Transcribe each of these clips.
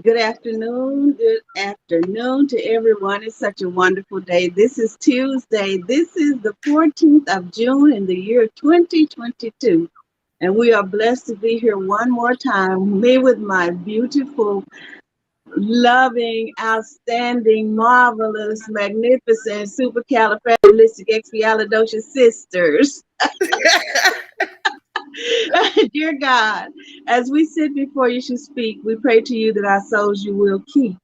Good afternoon. Good afternoon to everyone. It's such a wonderful day. This is Tuesday. This is the 14th of June in the year 2022. And we are blessed to be here one more time. Me with my beautiful, loving, outstanding, marvelous, magnificent, supercalifragilisticexpialidocious sisters. Dear God, as we sit before you should speak, we pray to you that our souls you will keep.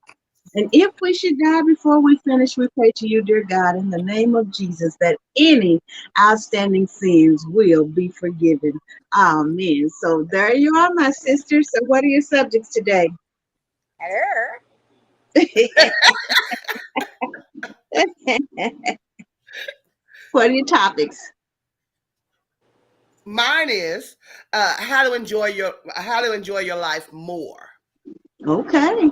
And if we should die before we finish, we pray to you, dear God, in the name of Jesus, that any outstanding sins will be forgiven. Amen. So there you are, my sisters. So what are your subjects today? Hello. What are your topics? Mine is how to enjoy your life more. Okay.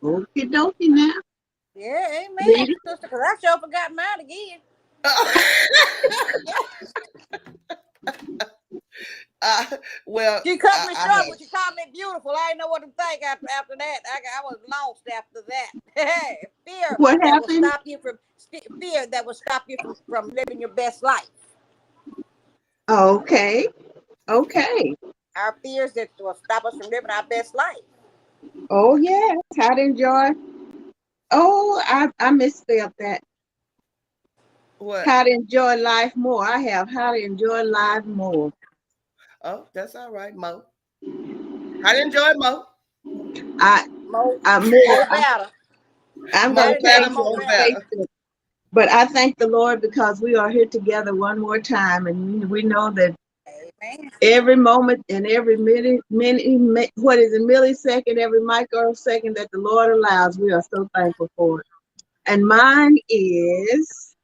Okie dokie now. Yeah, amen, Read it. sister, because I sure forgot mine again. Well, She cut me I short, had but she called me beautiful. I didn't know what to think after that. I was lost after that. Fear What that will happened? stop you from living your best life. Okay. Okay. Our fears that will stop us from living our best life. Oh, yes. How to enjoy. Oh, I misspelled that. what? How to enjoy life more. I have how to enjoy life more. Oh, that's all right, Mo. How to enjoy Mo? I, More, more. more better. I'm Mo gonna How to enjoy better, change it more Mo on better. better. Facebook. But I thank the Lord because we are here together one more time, and we know that Amen. every moment and every what is a millisecond, every microsecond that the Lord allows, we are so thankful for it. And mine is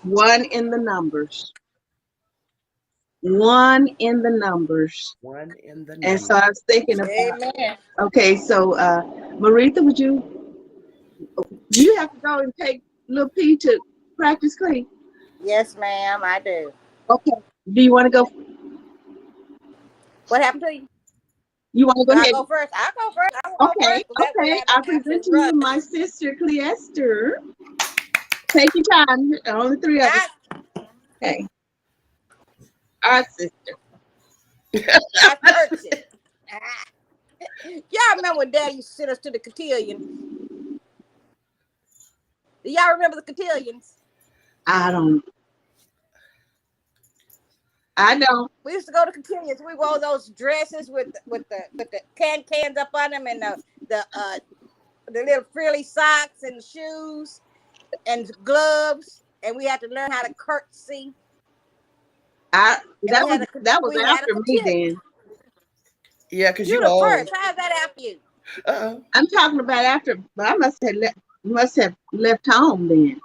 one in the numbers. One in the numbers. One in the And so number. I was thinking about, Amen. okay, so Merethah, do you have to go and take little P to practice clean? Yes, ma'am, I do. Okay. Do you want to go? What happened to you? You want to Do go I ahead? go first? I'll go first. I will go Okay, first. So that way okay. I I don't have to present to rush. you my sister Cleester. Take your time. Only three of us. I, Okay. Our sister. I purchased. Y'all remember when Daddy used to send us to the cotillion? Do y'all remember the cotillions? I don't. I don't. We used to go to cotillions. We wore those dresses with the cans up on them and the little frilly socks and shoes and gloves, and we had to learn how to curtsy. I And that was we had a after me cotillion. then. Yeah, because You you the old. first. How's that after you? Uh-oh. I'm talking about after, but I must have left home then.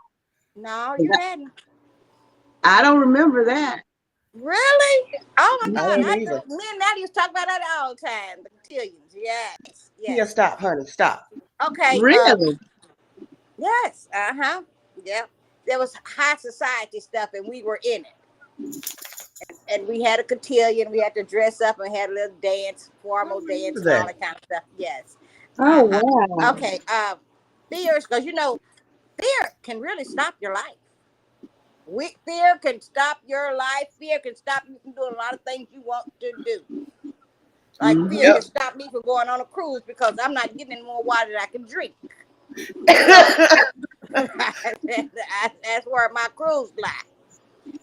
No, you hadn't. I don't remember that. Really? Oh my I God! didn't No. I either. do. Me and Nadia used to talk about that all the time. The cotillions. Yes. Here, Yes. stop, honey, stop. Okay. Really? Yes. Uh-huh. Yep. There was high society stuff, and we were in it. And we had a cotillion. We had to dress up and had a little dance, I formal dance, remember and all that. that kind of stuff. Yes. Oh Uh-huh. wow. Okay. Fears, because fear can really stop your life. Fear can stop your life. Fear can stop you from doing a lot of things you want to do. Like fear Hmm. can stop me from going on a cruise because I'm not getting any more water that I can drink. So that's where my cruise lies.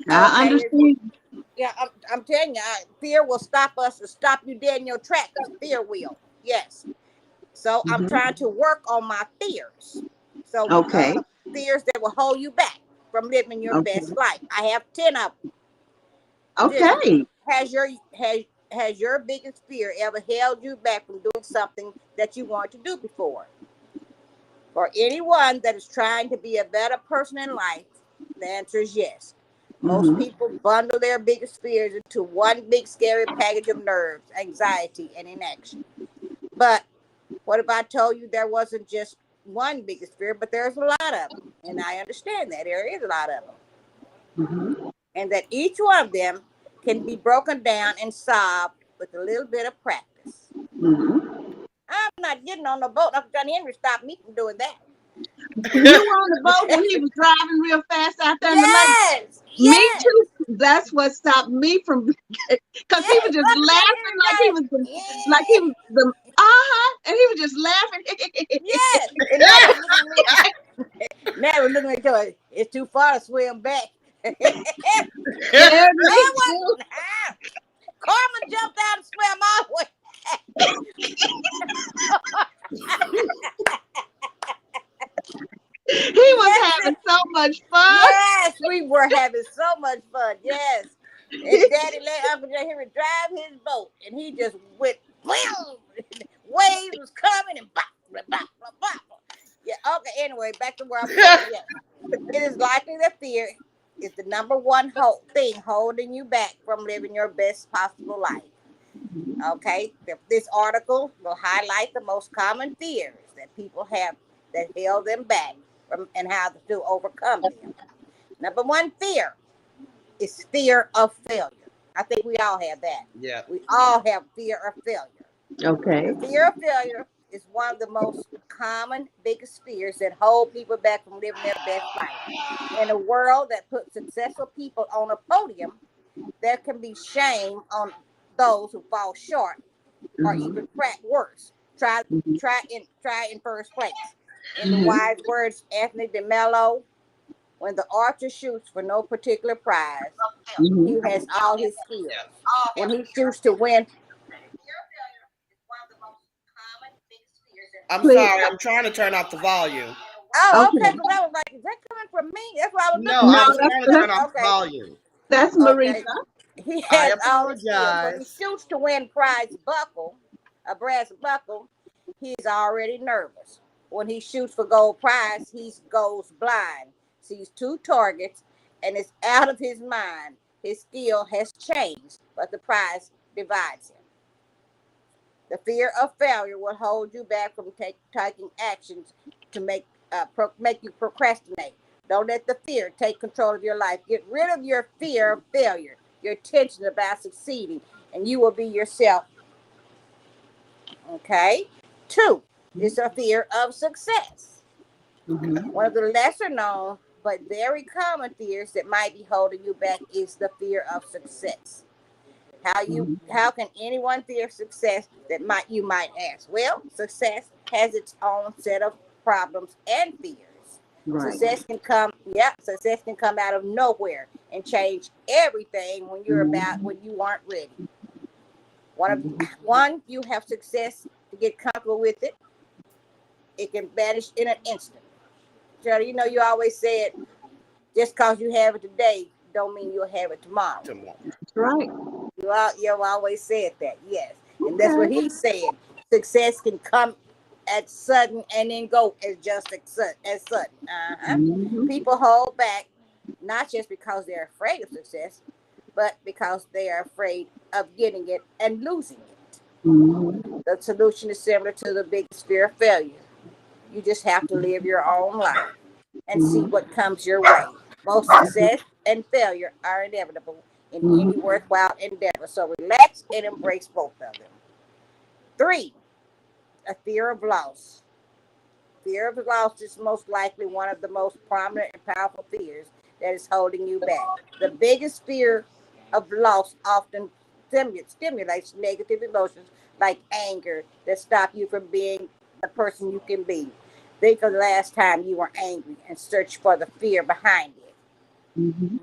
I Okay. understand. Yeah, I'm telling you, fear will stop us and stop you dead in your tracks. Fear will. Yes. So I'm Hmm. trying to work on my fears. So Okay. fears that will hold you back from living your Okay. best life. I have 10 of them. Just Okay. has your has your biggest fear ever held you back from doing something that you wanted to do before? For anyone that is trying to be a better person in life, the answer is yes. Most Hmm. people bundle their biggest fears into one big scary package of nerves, anxiety, and inaction. But what if I told you there wasn't just one biggest fear, but there's a lot of them? And I understand that there is a lot of them. Hmm. And that each one of them can be broken down and solved with a little bit of practice. Mm-hmm. I'm not getting on the boat. Uncle John Henry stopped me from doing that. You on the boat when he was driving real fast out there in the lake? Yes, Me yes, too. That's what stopped me from, because he yes. was just Uncle John laughing Henry like he drive. was the, like he Yeah, was the, and he was just laughing. yes. And Ned was looking at me. Ned was looking at me going, it's too far to swim back. Yeah, No, me it too. wasn't. Carmen jumped out and swam all the way. He was Yes, having so much fun. yes, we were having so much fun. Yes. And Daddy let Uncle John Henry drive his boat, and he just went, wham! Waves was coming, and bop, bop, bop, bop, bop. Yeah, okay, anyway, back to where I'm going. Yes. It is likely that fear is the number one thing holding you back from living your best possible life. Okay, this article will highlight the most common fears that people have that held them back from and how to overcome them. Number one fear is fear of failure. I think we all have that. Yeah. We all have fear of failure. The Okay. fear of failure is one of the most common, biggest fears that hold people back from living their best life. In a world that puts successful people on a podium, there can be shame on those who fall short, or even worse, Mm-hmm. try in first place. In the Mm-hmm. wise words Anthony DeMello, when the archer shoots for no particular prize, he Mm-hmm. has all his skills. When he shoots to win, I'm Please. sorry. I'm trying to turn off the volume. oh, okay, Okay. because I was like, is that coming from me? That's what I was No, looking I No, was at. trying to turn off the Okay, volume. that's okay. Merethah. He I has all his skills. When he apologize. shoots to win prize buckle, a brass buckle, he's already nervous. When he shoots for gold prize, he goes blind, sees two targets, and is out of his mind. His skill has changed, but the prize divides him. The fear of failure will hold you back from taking actions to make you procrastinate. Don't let the fear take control of your life. Get rid of your fear of failure, your tension about succeeding, and you will be yourself. Okay? Two is a fear of success. Mm-hmm. One of the lesser known but very common fears that might be holding you back is the fear of success. How can anyone fear success that you might ask? Well, success has its own set of problems and fears. Right. Success can come out of nowhere and change everything when you aren't ready. One, you have success to get comfortable with it. It can vanish in an instant. Shirley, you always said just because you have it today don't mean you'll have it tomorrow. That's right. You've always said that, yes. And that's what Okay. he said. Success can come as sudden and then go as sudden. Mm-hmm. People hold back not just because they're afraid of success, but because they are afraid of getting it and losing it. Mm-hmm. The solution is similar to the biggest fear of failure. You just have to live your own life and see what comes your way. Both success and failure are inevitable in any Mm-hmm. worthwhile endeavor. So relax and embrace both of them. Three, a fear of loss. Fear of loss is most likely one of the most prominent and powerful fears that is holding you back. The biggest fear of loss often stimulates negative emotions like anger that stop you from being the person you can be. Think of the last time you were angry and search for the fear behind it. Mm-hmm.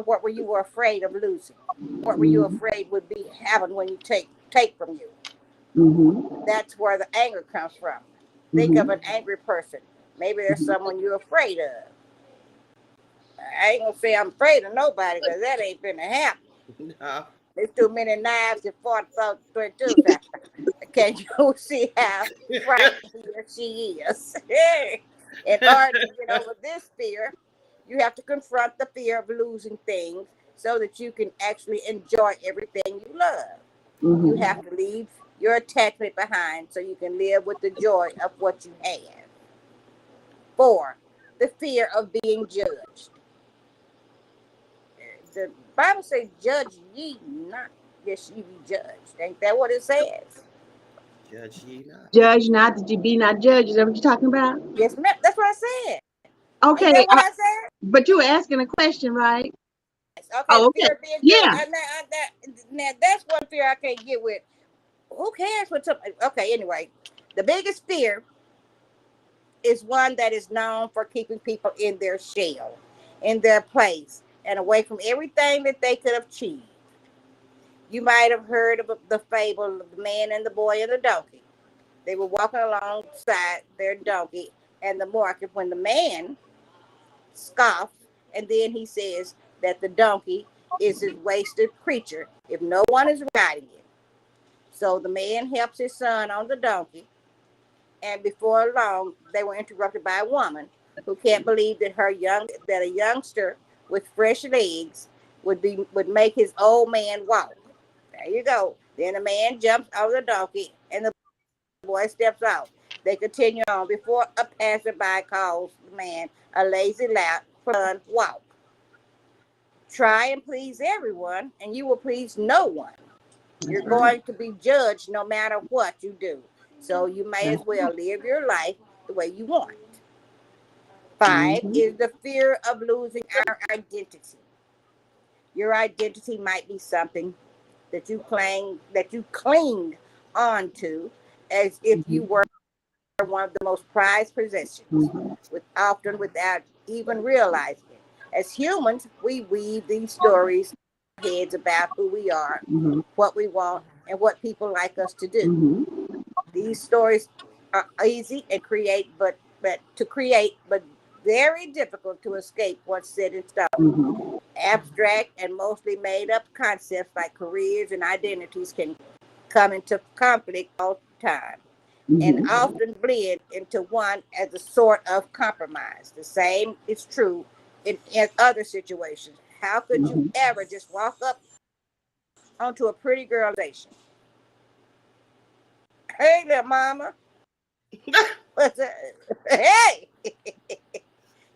What were you afraid of losing? What were you Mm-hmm. afraid would be happen when you take from you? Mm-hmm. That's where the anger comes from. Think of Mm-hmm. an angry person. Maybe there's someone you're afraid of. I ain't gonna say I'm afraid of nobody because that ain't finna happen. No. There's too many knives and 42 factor. Can you see how frightened he or she is? In order to get over this fear, you have to confront the fear of losing things so that you can actually enjoy everything you love. You Mm-hmm. have to leave your attachment behind so you can live with the joy of what you have. Four, the fear of being judged. Bible says, "Judge ye not, lest ye be judged." Ain't that what it says? Judge ye not. Judge not that you be not judged. Is that what you're talking about? Yes, ma'am. That's what I said. Ain't that Okay, what I said? but you were asking a question, right? Okay, Oh, the okay. fear of being judged. Yeah. Now that's one fear I can't get with. Who cares what somebody? Okay, anyway, the biggest fear is one that is known for keeping people in their shell, in their place, and away from everything that they could have achieved. You might have heard of the fable of the man and the boy and the donkey. They were walking alongside their donkey and the market when the man scoffs, and then he says that the donkey is his wasted creature if no one is riding it. So the man helps his son on the donkey, and before long, they were interrupted by a woman who can't believe that that a youngster with fresh legs would make his old man walk. There you go. Then the man jumps on the donkey, and the boy steps out. They continue on before a passerby calls the man a lazy lout for son walk. Try and please everyone, and you will please no one. You're That's right. going to be judged no matter what you do. So you may as That's well live your life the way you want. Five mm-hmm. is the fear of losing our identity. Your identity might be something that you cling onto as if Mm-hmm. you were one of the most prized possessions, Mm-hmm. often without even realizing it. As humans, we weave these stories in our heads about who we are, Mm-hmm. what we want, and what people like us to do. Mm-hmm. These stories are easy and but very difficult to escape once set in stone. Mm-hmm. Abstract and mostly made up concepts like careers and identities can come into conflict all the time and Mm-hmm. often blend into one as a sort of compromise. The same is true in other situations. How could you Mm-hmm. ever just walk up onto a pretty girl station? Hey there, mama. What's that? Hey,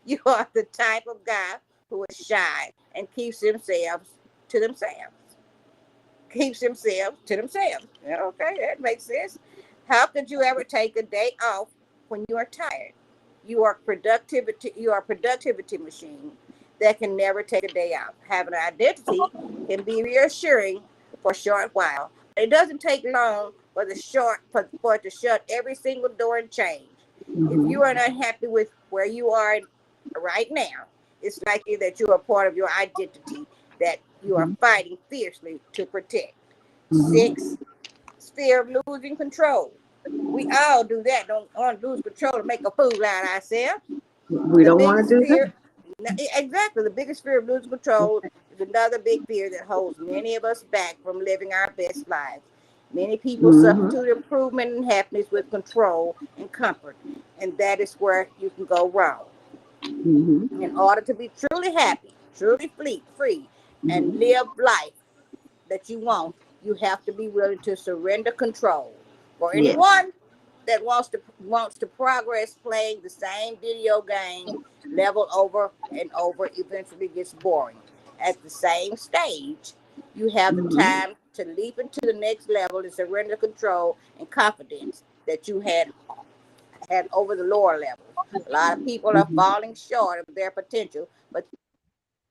you are the type of guy who is shy and keeps themselves to themselves. Keeps themselves to themselves. Yeah, okay, that makes sense. How could you ever take a day off when you are tired? You are a productivity machine that can never take a day off. Having an identity can be reassuring for a short while. It doesn't take long for it to shut every single door and change. If you Mm-hmm. are unhappy with where you are right now, it's likely that you are part of your identity that you are fighting fiercely to protect. Mm-hmm. Six, fear of losing control. We all do that. Don't want to lose control to make a fool out of ourselves. We The don't want to biggest do that. fear, exactly, the biggest fear of losing control is another big fear that holds many of us back from living our best lives. Many people Mm-hmm. substitute improvement and happiness with control and comfort, and that is where you can go wrong. Mm-hmm. In order to be truly happy, truly free, and Mm-hmm. live life that you want, you have to be willing to surrender control. For Yes. anyone that wants to progress playing the same video game level over and over eventually gets boring. At the same stage, you have the Mm-hmm. time to leap into the next level and surrender control and confidence that you had over the lower levels. A lot of people are Mm-hmm. falling short of their potential, but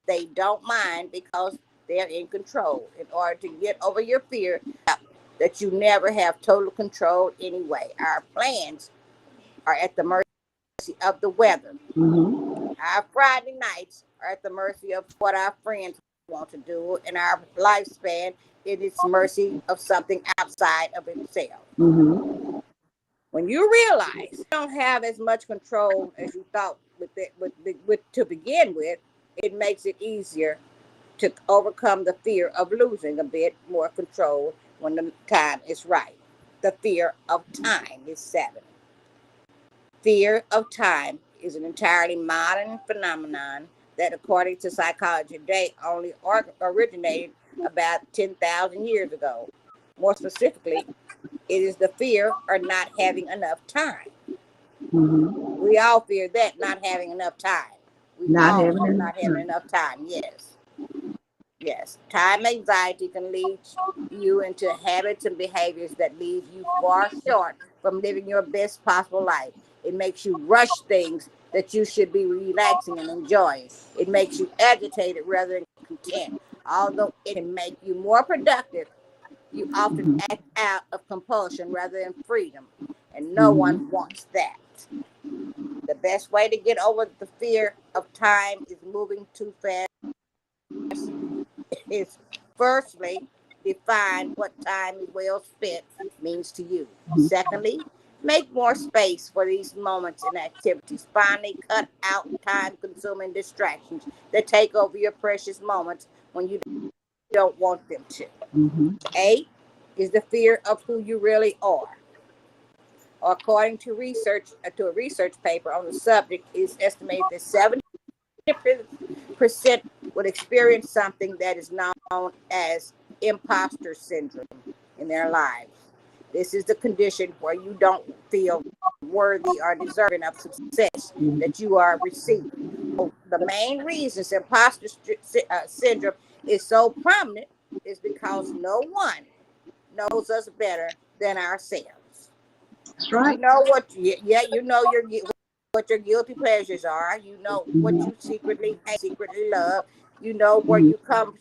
they don't mind because they're in control. In order to get over your fear that you never have total control anyway, our plans are at the mercy of the weather. Mm-hmm. Our Friday nights are at the mercy of what our friends want to do, and our lifespan is its mercy of something outside of itself. Mm-hmm. When you realize you don't have as much control as you thought to begin with, it makes it easier to overcome the fear of losing a bit more control when the time is right. The fear of time is seven. Fear of time is an entirely modern phenomenon that, according to psychology today, only originated about 10,000 years ago. More specifically, it is the fear of not having enough time. Mm-hmm. We all fear that, not having enough time. We Not all having fear enough not having time. enough time, yes. Yes, time anxiety can lead you into habits and behaviors that leave you far short from living your best possible life. It makes you rush things that you should be relaxing and enjoying. It makes you agitated rather than content. Although it can make you more productive, you often Mhm. act out of compulsion rather than freedom. And no Mhm. one wants that. The best way to get over the fear of time is moving too fast is firstly define what time is well spent means to you. Mhm. Secondly, make more space for these moments and activities. Finally, cut out time consuming distractions that take over your precious moments when you don't want them to. Mhm. A is the fear of who you really are. According to a research paper on the subject, it's estimated that 70% would experience something that is known as imposter syndrome in their lives. This is the condition where you don't feel worthy or deserving of success Mhm. that you are receiving. The main reasons syndrome is so prominent is because no one knows us better than ourselves. That's You right. know what? Yeah, you know what your guilty pleasures are. You know what Mhm. you secretly hate, secretly love. You know where Mhm. you come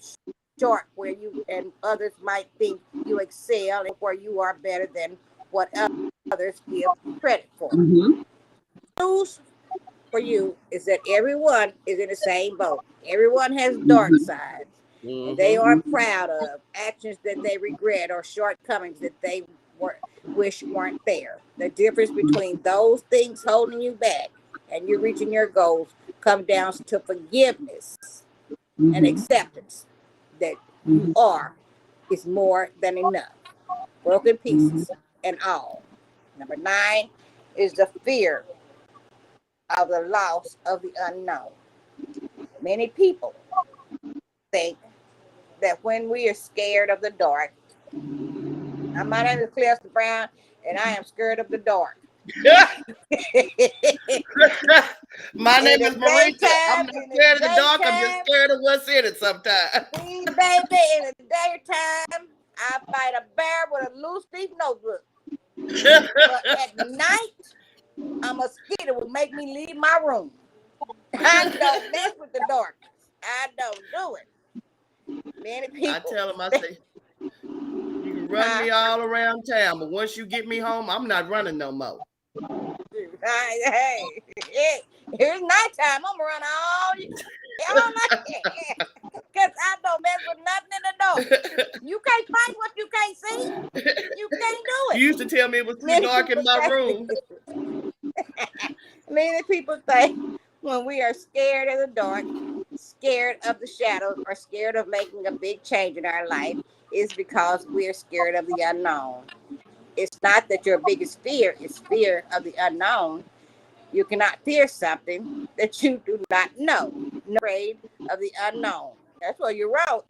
short, where you and others might think you excel, and where you are better than what others give you credit for. Mhm. News for you is that everyone is in the same boat. Everyone has dark Mhm. sides, and they Mm-hmm. aren't Mhm. proud of actions that they regret or shortcomings that they were, wish weren't there. The difference between those things holding you back and you reaching your goals come down to forgiveness and Mhm. acceptance that you Mhm. are is more than enough. Broken Mhm. pieces and all. Number 9 is the fear of the loss of the unknown. Many people think that when we are scared of the dark, my name is Cleester Brown, and I am scared of the dark. in My name the is Merethah. I'm daytime, not in the scared of the dark. I'm just daytime, scared of what's in it sometimes. see, baby, in the daytime, I fight a bear with a loose leaf notebook. But at night, a mosquito would make me leave my room. I don't mess with the darkness. I don't do it. Many I people, tell him, I say, you can run huh? me all around town, but once you get me home, I'm not running no more. Hey, here's nighttime. I'm gonna run all night. Because I don't mess with nothing in the dark. You can't fight what you can't see. You can't do You it. used to tell me it was too Many dark in people my think room. many people think when we are scared of the dark, scared of the shadows, or scared of making a big change in our life, is because we are scared of the unknown. It's not that your biggest fear is fear of the unknown. You cannot fear something that you do not know. No afraid of the unknown. That's what you wrote.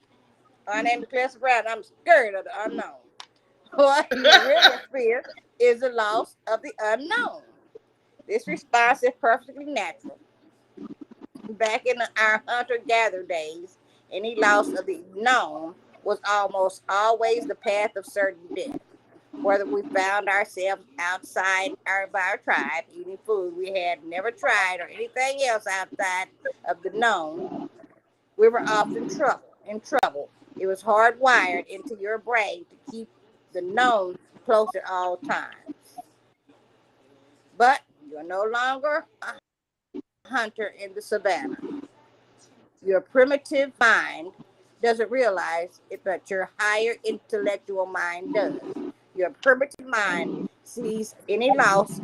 My name is Cleester Brown. I'm scared of the unknown. What you really fear is the loss of the unknown. This response is perfectly natural. Back in our hunter-gatherer days, any loss of the known was almost always the path of certain death. Whether we found ourselves outside our tribe, eating food we had never tried, or anything else outside of the known, we were often in trouble. It was hardwired into your brain to keep the known close at all times. But you're no longer a hunter in the savannah. Your primitive mind doesn't realize it, but your higher intellectual mind does. Your primitive mind sees any loss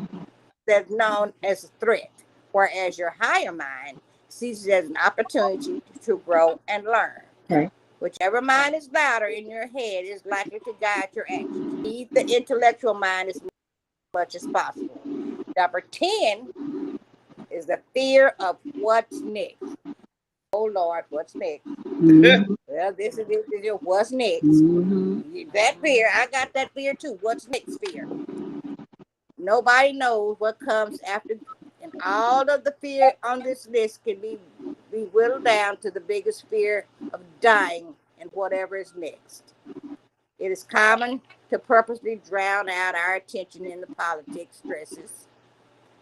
that's known as a threat, whereas your higher mind sees it as an opportunity to grow and learn. Okay. Whichever mind is louder in your head is likely to guide your actions. Feed the intellectual mind as much as possible. Number 10 is the fear of what's next. Oh Lord, what's next? Mhm. Well, this is what's next. Mhm. That fear, I got that fear too. What's next fear? Nobody knows what comes after, and all of the fear on this list can be whittled down to the biggest fear of dying, and whatever is next. It is common to purposely drown out our attention in the politics stresses,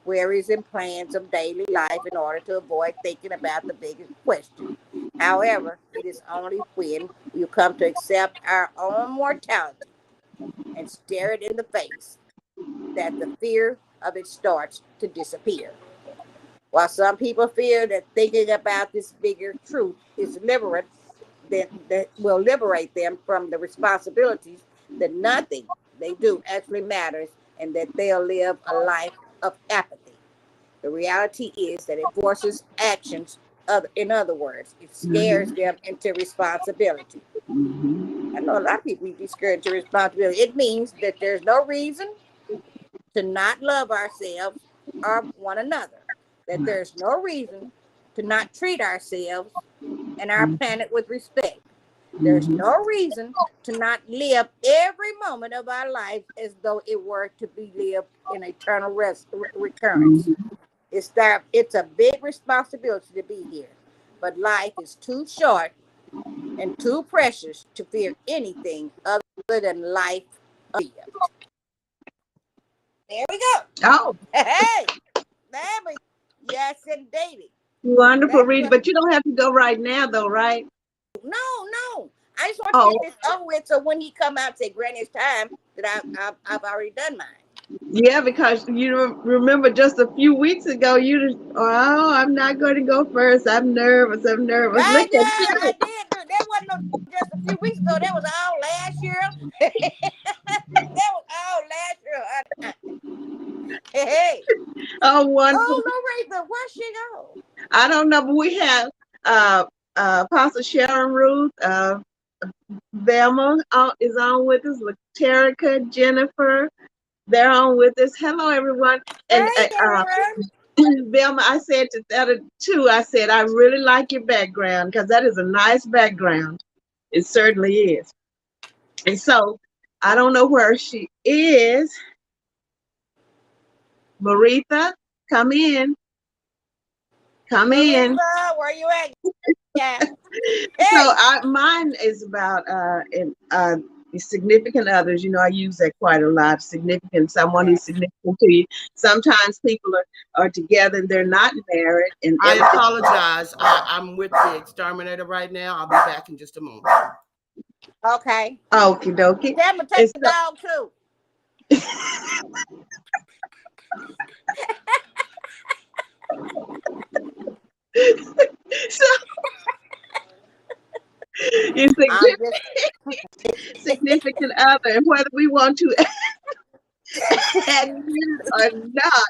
worries, and plans of daily life in order to avoid thinking about the biggest question. However, it is only when we come to accept our own mortality and stare it in the face that the fear of it starts to disappear. While some people fear that thinking about this bigger truth is liberate, that will liberate them from the responsibilities that nothing they do actually matters and that they'll live a life of apathy. The reality is that it forces actions. In other words, it scares Mhm. them into responsibility. Mhm. I know a lot of people need to be scared into responsibility. It means that there's no reason to not love ourselves or one another, that there's no reason to not treat ourselves and our planet with respect. There's Mhm. no reason to not live every moment of our lives as though it were to be lived in eternal recurrence. Mhm. It's a big responsibility to be here, but life is too short and too precious to fear anything other than life lived. There we go. Oh, Hey, there we. Yes, indeed. wonderful That's reading. what. But you don't have to go right now, though, right? No, no. I just want to Oh, get this over with, so when he come out and say, "Granny, it's time," that I've already done mine. yeah, because you remember just a few weeks ago, you just, oh, I'm not going to go first. I'm nervous. I'm nervous. Look I at did. I you. did. That wasn't no just a few weeks ago. That was all last year. That was all last year. Hey, hey. Oh, wonderful. Oh, Loretta, where she go? I don't know, but we have uh, Apostle Sharon Ruth, Velma is on with us, Terica, Jennifer, they're on with us. Hello, everyone. And Hey, Deborah. Velma, I said to the other two, I said, I really like your background because that is a nice background. It certainly is. And so I don't know where she is. Merethah, come in. Come in. Marissa, where you at? Yeah. So Hey. mine is about significant others. You know, I use that quite a lot. Significant, someone who's Yes. significant to you. Sometimes people are together and they're not married, and I everything. apologize. I'm with the exterminator right now. I'll be back in just a moment. Okay. Okie dokie. Tell me, take And the dog too. so it's I'm just. significant other, and whether we want to admit it or not,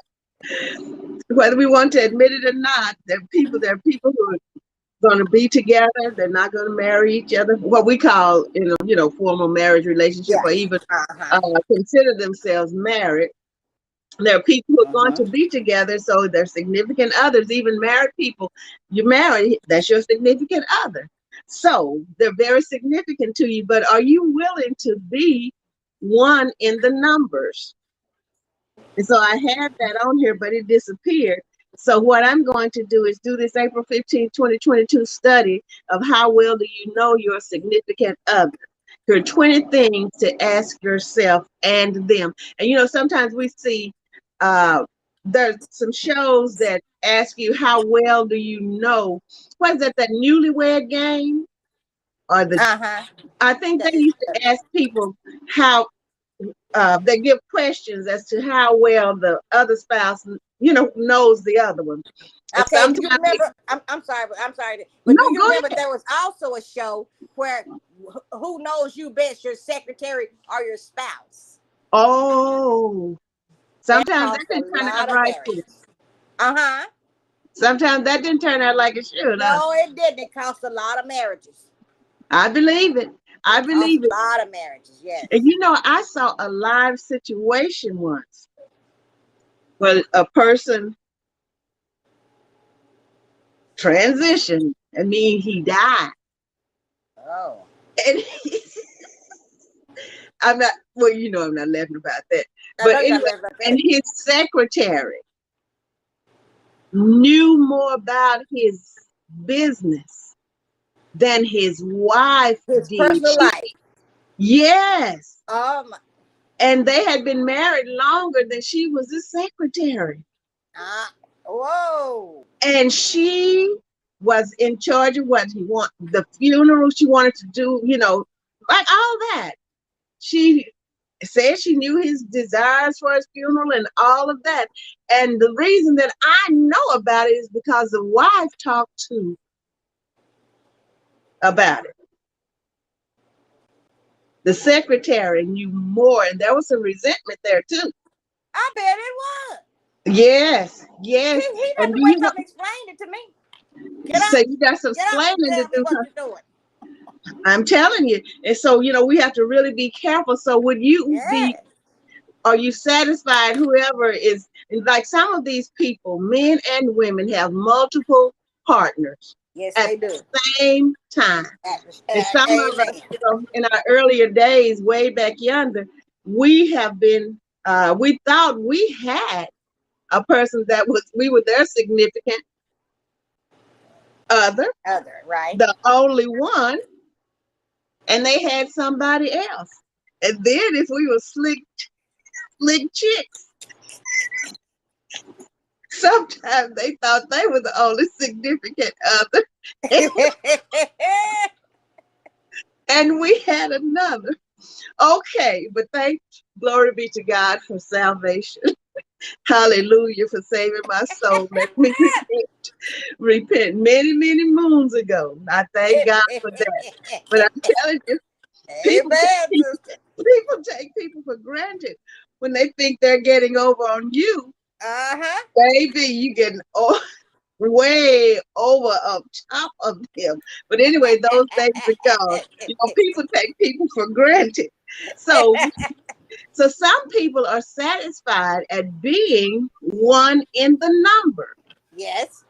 whether we want to admit it or not, there are people who are going to be together. They're not going to marry each other. What we call, formal marriage relationship, or Yes. even Uh-huh. consider themselves married. There are people who are going Uh-huh. to be together, so they're significant others. Even married people, you marry, that's your significant other. So they're very significant to you. But are you willing to be one in the numbers? And so I had that on here, but it disappeared. So what I'm going to do is do this April 15, 2022 study of how well do you know your significant other. There are 20 things to ask yourself and them. And sometimes we see there's some shows that ask you how well do you know. What is that newlywed game? Or Uh-huh. I think they used to ask people how they give questions as to how well the other spouse, knows the other one. And Okay, do you sometimes, remember? I'm sorry, I'm sorry, but no, do you go remember ahead. there was also a show where who knows you best, your secretary or your spouse? Oh, That sometimes that cost a didn't turn out lot of right too. marriages. Uh huh. Sometimes that didn't turn out like it should. No, it didn't. It cost a lot of marriages. I believe it. I It cost believe a it. lot of marriages. And Yes. I saw a live situation once where a person transitioned. I mean, he died. Oh. And I'm not, well, I'm not laughing about that. I But know you're not anyway, laughing about and that. his secretary knew more about his business than his wife His did. personal life. Yes. Um. And they had been married longer than she was his secretary. Whoa. And she was in charge of what he want, the funeral she wanted to do, like all that. She said she knew his desires for his funeral and all of that. And the reason that I know about it is because the wife talked to about it. The secretary knew more, and there was some resentment there too. I bet it was. Yes, yes. He And doesn't wake up and explain it to me. Get so up. you got some Get up and explaining to tell me do. what you're doing. I'm telling you. And so, we have to really be careful. So would you be, Yeah. are you satisfied, whoever is, like some of these people, men and women, have multiple partners Yes, at they do. the same time. And some of us, Amen. in our earlier days, way back yonder, we have been, we thought we had a person that we were their significant other, Right. the only one, and they had somebody else. And then if we were slick chicks, sometimes they thought they were the only significant other. And we had another. Okay, but glory be to God for salvation. Hallelujah for saving my soul. Let me repent many, many moons ago. I thank God for that. But I'm telling you, people Amen, sister. take people for granted when they think they're getting over on you. Uh-huh. Baby, you getting way over up top of them. But anyway, those days are gone. People take people for granted. So some people are satisfied at being one in the number. Yes.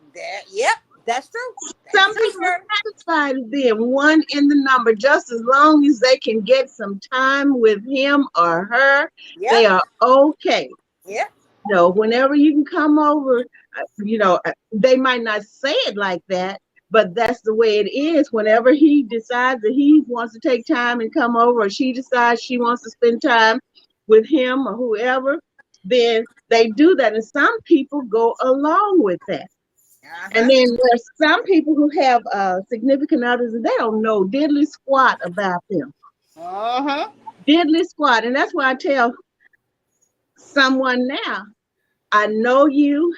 Yep. That's true. That's Some true, people sir. are satisfied with being one in the number, just as long as they can get some time with him or her. Yep. They are okay. Yep. Whenever you can come over, they might not say it like that, but that's the way it is. Whenever he decides that he wants to take time and come over, or she decides she wants to spend time with him or whoever, then they do that. And some people go along with that. And then there's some people who have significant others and they don't know diddly squat about them. Diddly squat. And that's why I tell someone now, I know you.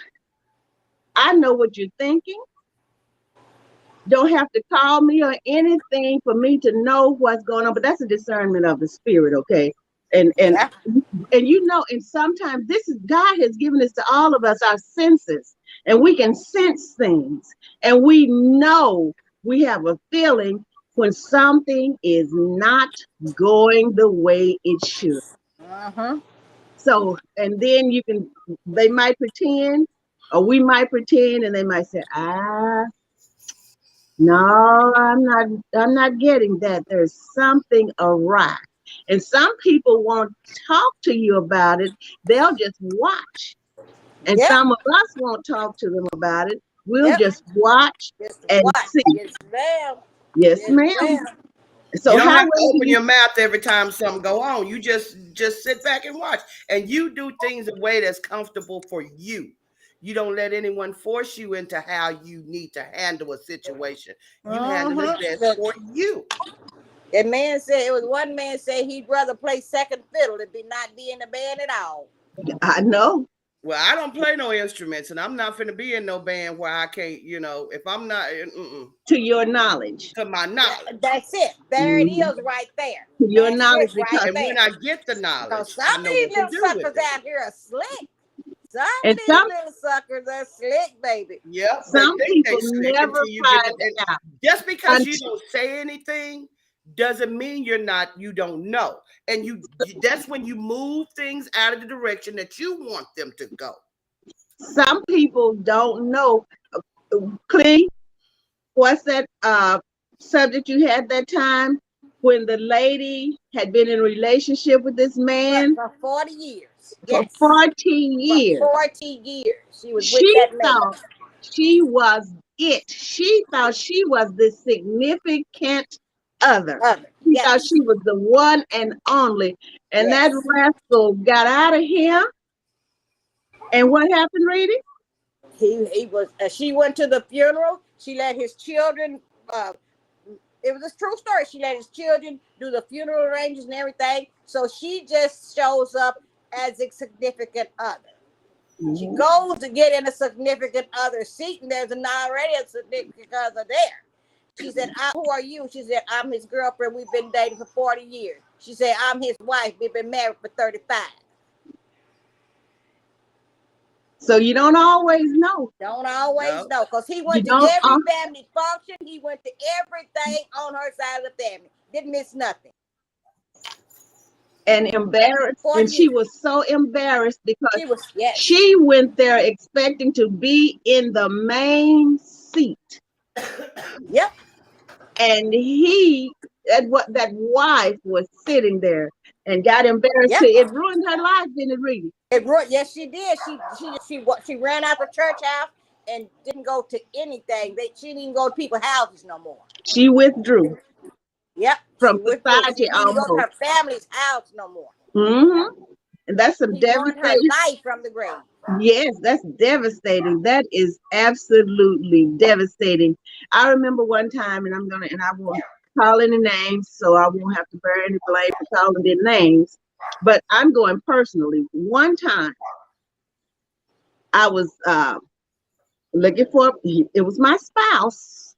I know what you're thinking. Don't have to call me or anything for me to know what's going on. But that's a discernment of the spirit, okay? And and sometimes God has given this to all of us, our senses, and we can sense things, and we know, we have a feeling when something is not going the way it should. So, and then they might pretend, or we might pretend, and they might say, no, I'm not getting that. There's something awry. And some people won't talk to you about it. They'll just watch. And some of us won't talk to them about it. We'll just watch and see. Yes, ma'am. Yes, ma'am. So you don't have to open your mouth every time something go on. You just sit back and watch. And you do things the way that's comfortable for you. You don't let anyone force you into how you need to handle a situation. You handle it best for you. That man said, it was one man said he'd rather play second fiddle than not be in the band at all. I know. Well, I don't play no instruments, and I'm not finna be in no band where I can't, if I'm not. To your knowledge. To my knowledge. That's it. There it is right there. To your knowledge. Right and when I get the knowledge, some of these little suckers out here are slick. Some of these little suckers are slick, baby. Yep. Some people never find out. Just because you don't say anything doesn't mean you don't know. And that's when you move things out of the direction that you want them to go. Some people don't know. Clee, what's that subject you had that time when the lady had been in a relationship with this man? For 40 years. For 40 years. For 40 years. She was with that man. She was it. She thought she was the significant other. Other. She thought Yes. she was the one and only. And that Yes. rascal got out of here. And what happened, Reedy? He was. She went to the funeral. She let his children. It was a true story. She let his children do the funeral arrangements and everything. So she just shows up as a significant other. She Mhm. goes to get in a significant other seat, and there's already a significant other there. She said, "Who are you?" She said, "I'm his girlfriend. We've been dating for 40 years." She said, "I'm his wife. We've been married for 35." So you don't always know. Don't always No. know, because he You went to don't. every family function. He went to everything on her side of the family. Didn't miss nothing. And embarrassed. 40 And she years. was so embarrassed because She was, yes. she went there expecting to be in the main seat. Yep. And that wife was sitting there and got embarrassed too. Yep. It ruined her life, didn't it, Reedy? Yes, she did. She ran out the church house and didn't go to anything. She didn't even go to people's houses no more. She withdrew Yep. She from withdrew. She society didn't even go to almost. her family's house no more. Mm-hmm. And that's some He won her devastating. life from the grave. Yes, that's devastating. That is absolutely devastating. I remember one time, and I won't call any names, so I won't have to bear any blame for calling their names. But I'm going personally. One time, I was looking for. It was my spouse.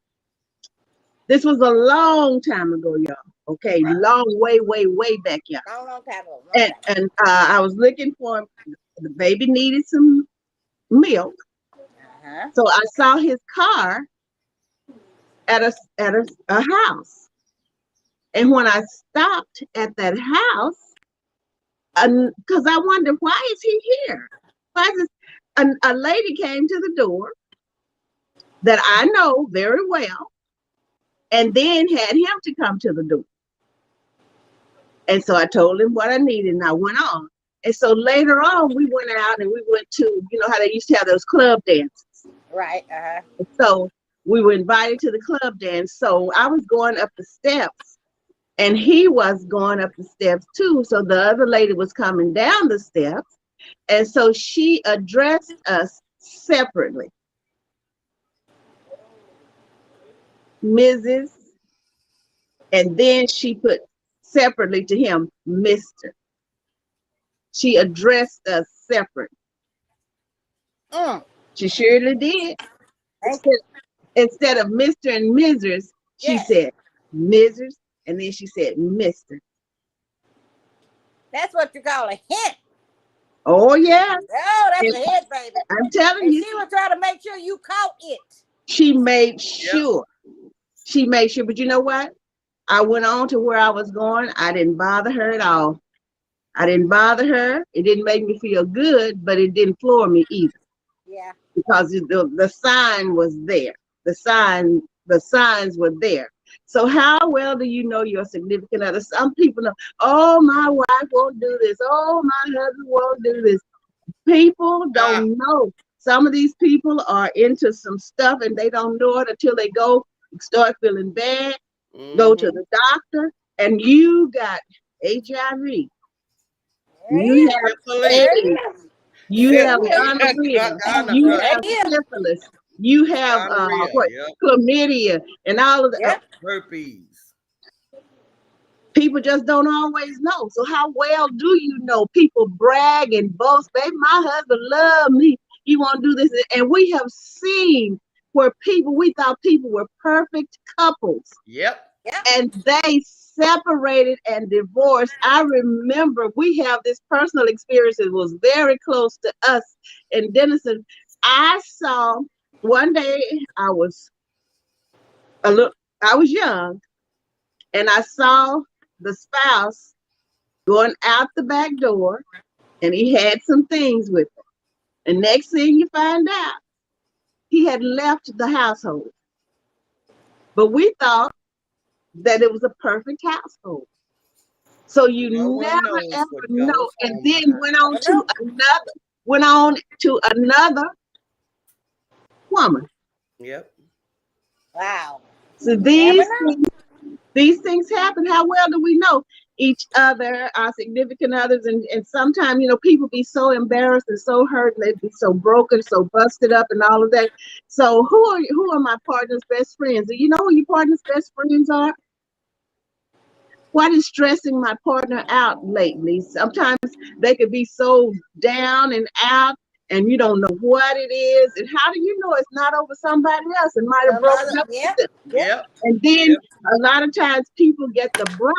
This was a long time ago, y'all. Okay, long, way, way, way back, y'all. Long time ago. And I was looking for him. The baby needed some milk. Uh-huh. So I saw his car at a house. And when I stopped at that house, because I wondered, why is he here? Why is this? A lady came to the door that I know very well, and then had him to come to the door. And so I told him what I needed, and I went on. And so later on, we went out and we went to, you know how they used to have those club dances. Right. Uh-huh. So we were invited to the club dance. So I was going up the steps and he was going up the steps too. So the other lady was coming down the steps. And so she addressed us separately. Mrs. And then she put separately to him, Mr. She addressed us separate. She surely did. Instead of Mr. and Mrs., she Yes. said Mrs. and then she said Mr. That's what you call a hint. Oh yeah. Oh, that's And a hint, baby. I'm telling And you, she was trying to make sure you caught it. she made Yep. sure. She made sure. But you know what? I went on to where I was going. I didn't bother her at all. I didn't bother her. It didn't make me feel good, but it didn't floor me either. Yeah. Because the sign was there. The signs were there. So how well do you know your significant other? Some people know, oh, my wife won't do this. Oh, my husband won't do this. People don't know. Some of these people are into some stuff and they don't know it until they go start feeling bad, go to the doctor, and you got HIV. You have AIDS. You have gonorrhea. You have syphilis. You have chlamydia and all of that. Yep. Herpes. People just don't always know. So how well do you know? People brag and boast, baby, my husband loves me. He won't do this. And we have seen where we thought people were perfect couples. Yep. And they separated and divorced. I remember we have this personal experience. It was very close to us in Denison. I saw one day I was young, and I saw the spouse going out the back door, and he had some things with him. And next thing you find out, he had left the household. But we thought that it was a perfect household. So you never ever know. And then went on to another woman. Yep. Wow. So You never know. these things happen. How well do we know each other, our significant others? And sometimes, people be so embarrassed and so hurt, and they be so broken, so busted up and all of that. So who are my partner's best friends? Do you know who your partner's best friends are? What is stressing my partner out lately? Sometimes they could be so down and out, and you don't know what it is. And how do you know it's not over somebody else? It might have Some broken other, up with yep, them. yep, Yep. And then Yep. a lot of times people get the brunt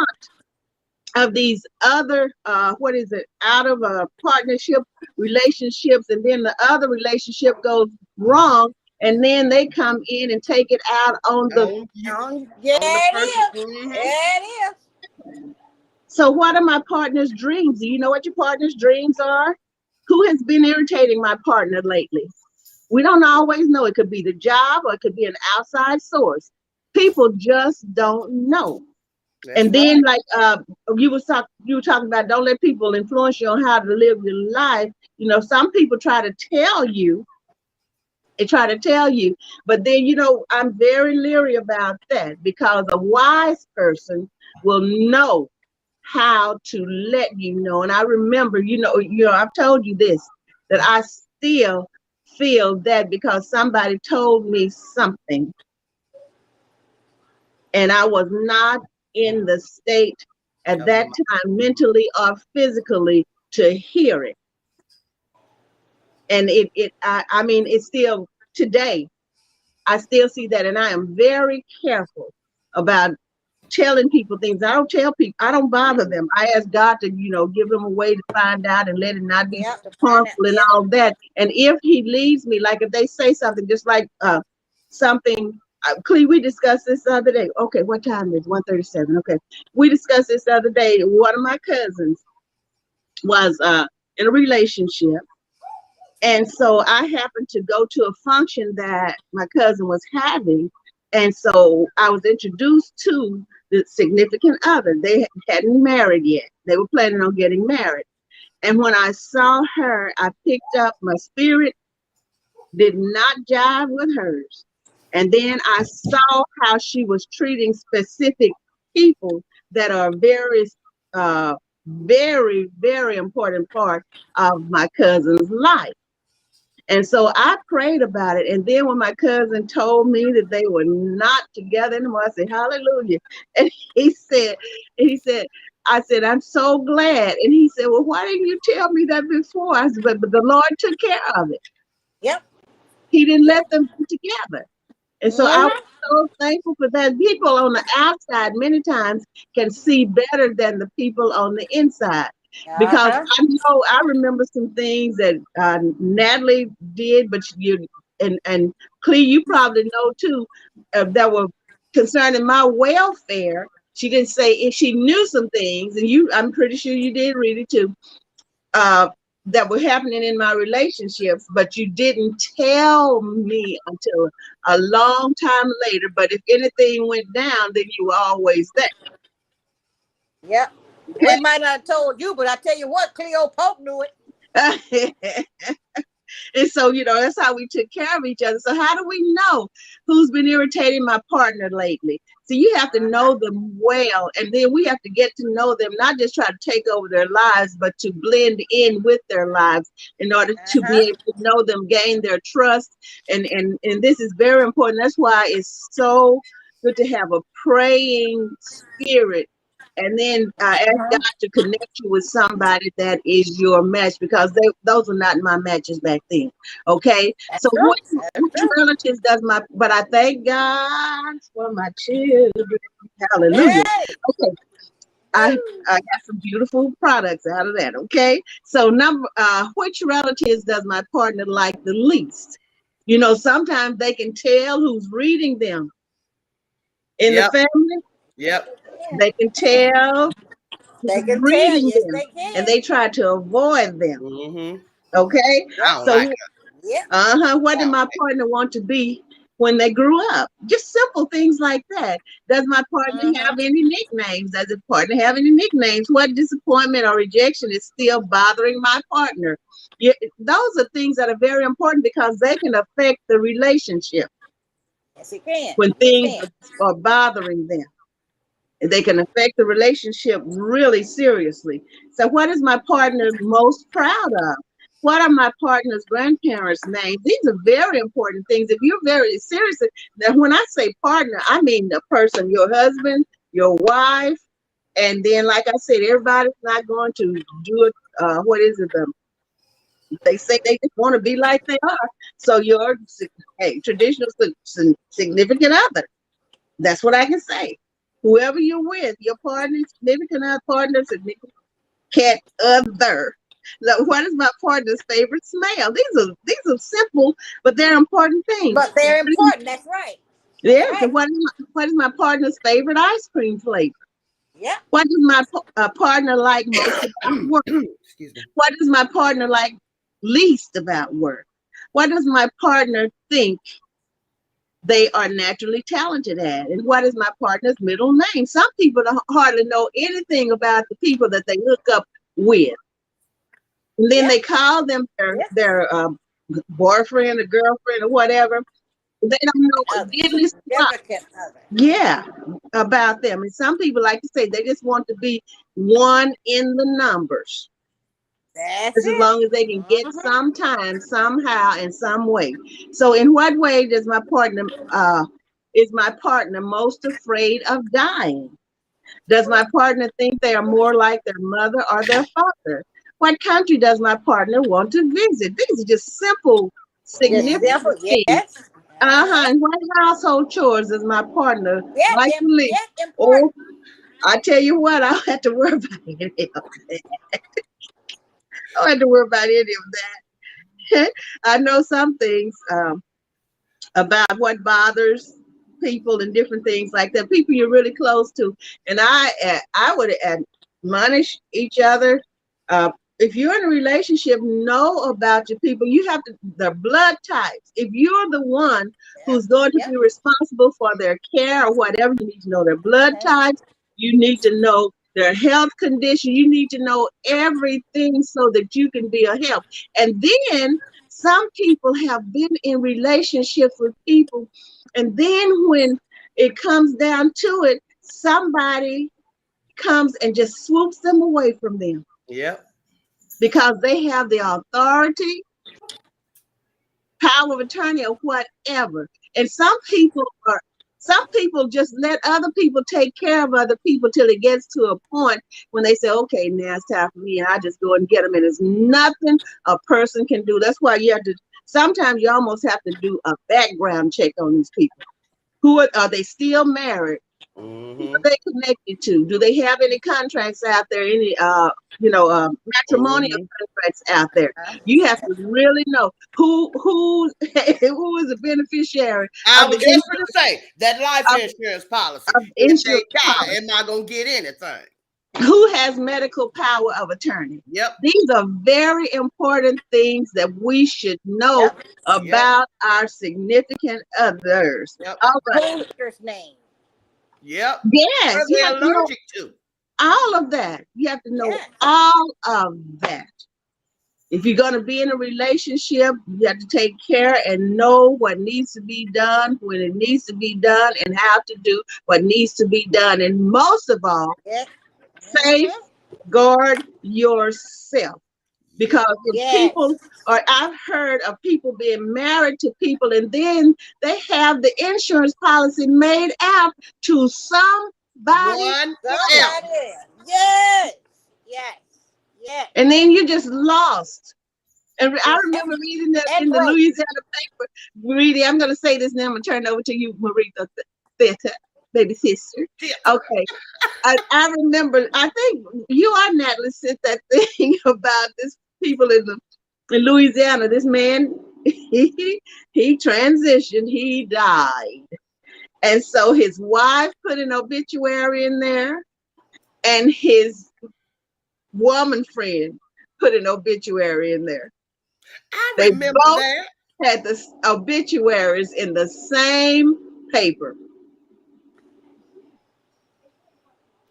of these other, out of a partnership relationships, and then the other relationship goes wrong, and then they come in and take it out on the. On you, yeah, on the it person. is. Yeah, it is. So what are my partner's dreams? Do you know what your partner's dreams are? Who has been irritating my partner lately? We don't always know. It could be the job, or it could be an outside source. People just don't know. That's And right. then, like you were talking about, don't let people influence you on how to live your life. Some people try to tell you. They try to tell you, but then I'm very leery about that, because a wise person will know how to let you know. And I remember, I've told you this, that I still feel that because somebody told me something, and I was not in the state at Of that time, mentally or physically, to hear it. And I mean, it's still today, I still see that. And I am very careful about telling people things. I don't tell people, I don't bother them. I ask God to, give them a way to find out and let it not be Yep, to find out. harmful and Yep. all that. And if he leads me, like if they say something, just like something, Clee, we discussed this the other day. Okay, what time is it? 1:37. Okay. We discussed this the other day. One of my cousins was in a relationship. And so I happened to go to a function that my cousin was having. And so I was introduced to the significant other. They hadn't married yet. They were planning on getting married. And when I saw her, I picked up, my spirit did not jive with hers. And then I saw how she was treating specific people that are very, very important part of my cousin's life. And so I prayed about it. And then when my cousin told me that they were not together anymore, I said, hallelujah. And he said, I said, I'm so glad. And he said, well, why didn't you tell me that before? I said, but the Lord took care of it. Yep. He didn't let them be together. And so I was Mm-hmm. so thankful for that. People on the outside many times can see better than the people on the inside. Because Uh-huh. I remember some things that Natalie did, but and Clee, you probably know too, that were concerning my welfare. She didn't say if she knew some things, and I'm pretty sure you did read it too, that were happening in my relationships, but you didn't tell me until a long time later. But if anything went down, then you were always there. Yep. We might not have told you, but I tell you what, Cleo Pope knew it. And so, that's how we took care of each other. So how do we know who's been irritating my partner lately? So you have to know them well, and then we have to get to know them, not just try to take over their lives, but to blend in with their lives in order to be Uh-huh. able to know them, gain their trust. And this is very important. That's why it's so good to have a praying spirit. And then ask God Uh-huh. to connect you with somebody that is your match, because those were not my matches back then. Okay. That's So true. That's which true. relatives but I thank God for my children. Hallelujah. Hey. Okay. I got some beautiful products out of that. Okay. So which relatives does my partner like the least? Sometimes they can tell who's reading them in the Yep. family. Yep. They can tell They can tell. reading Yes, them, they and can. they try to avoid them. Mm-hmm. Okay. Yep. I don't like So it. Yep. what I did don't my like partner want to be when they grew up. Just simple things like that. Does my partner Mm-hmm. have any nicknames? Does the partner have any nicknames? What disappointment or rejection is still bothering my partner? Yeah, those are things that are very important because they can affect the relationship Yes, it can. when Yes, it things can. are bothering them. They can affect the relationship really seriously. So, what is my partner most proud of? What are my partner's grandparents' names? These are very important things. If you're very serious, that when I say partner, I mean the person, your husband, your wife, and then, like I said, everybody's not going to do it. What is it? They say they just want to be like they are. So, your traditional significant other. That's what I can say. Whoever you're with, your partner, significant other, partner, significant other. Now, what is my partner's favorite smell? These are simple, but they're important things. But they're important. That's right. That's Yes. And right. what is my partner's favorite ice cream flavor? Yep. What does my partner like most about work? Excuse me. What does my partner like least about work? What does my partner think they are naturally talented at? And what is my partner's middle name? Some people don't hardly know anything about the people that they hook up with. And then Yep. they call them Yep. their boyfriend or girlfriend or whatever. They don't know a Other. diddly squat. Significant other. Yeah, about them. And some people like to say they just want to be one in the numbers. That's Just as it. long as they can get Mm-hmm. some time, somehow, in some way. So, in what way does my partner is my partner most afraid of dying? Does my partner think they are more like their mother or their father? What country does my partner want to visit? These are just simple, Just simple. significant things. Yes. Uh-huh. And what household chores does my partner Yep. like to leave? Yep. Oh, Important. I tell you what, I don't have to worry about any of that. I don't have to worry about any of that. I know some things about what bothers people and different things like that. People you're really close to, and I would admonish each other. Uh, if you're in a relationship, know about your people. You have to the blood types. If you're the one Yep. who's going to Yep. be responsible for their care or whatever, you need to know their blood Uh-huh. types. You need to know their health condition. You need to know everything so that you can be a help. And then some people have been in relationships with people, and then when it comes down to it, somebody comes and just swoops them away from them Yep. because they have the authority, power of attorney, or whatever. And some people just let other people take care of other people till it gets to a point when they say, okay, now it's time for me, and I just go and get them. And there's nothing a person can do. That's why you have to, sometimes you almost have to do a background check on these people. Who are they still married? Who are Mm-hmm. they connected to? Do they have any contracts out there? Any matrimonial Mm-hmm. contracts out there? You have to really know who who is a beneficiary I of the was just going insurance to say that life of, insurance policy. of the If they insurance die, policy. am I going to get anything? Who has medical power of attorney? Yep. These are very important things that we should know Yep. Yep. about our significant others. Yep. All right. Cleester's name. Yep. What Yes, are you they have to know allergic to? all of that. You have to know Yes. all of that. If you're going to be in a relationship, you have to take care and know what needs to be done, when it needs to be done, and how to do what needs to be done. And most of all, Yes. Mm-hmm. safeguard yourself. Yep. Because if Yes. people, or I've heard of people being married to people and then they have the insurance policy made out to somebody One else. else. Somebody else. Yes. Yes. Yes. And then you just lost. And I Just remember reading that and in the broke. Louisiana paper. Reading, I'm going to say this now. I'm going to turn it over to you, Merethah, Theta, baby sister. Yep. Okay. I remember, I think you are Natalie said that thing about this people in Louisiana. This man, he transitioned, he died. And so his wife put an obituary in there, and his woman friend put an obituary in there. I They remember both that. had the obituaries in the same paper.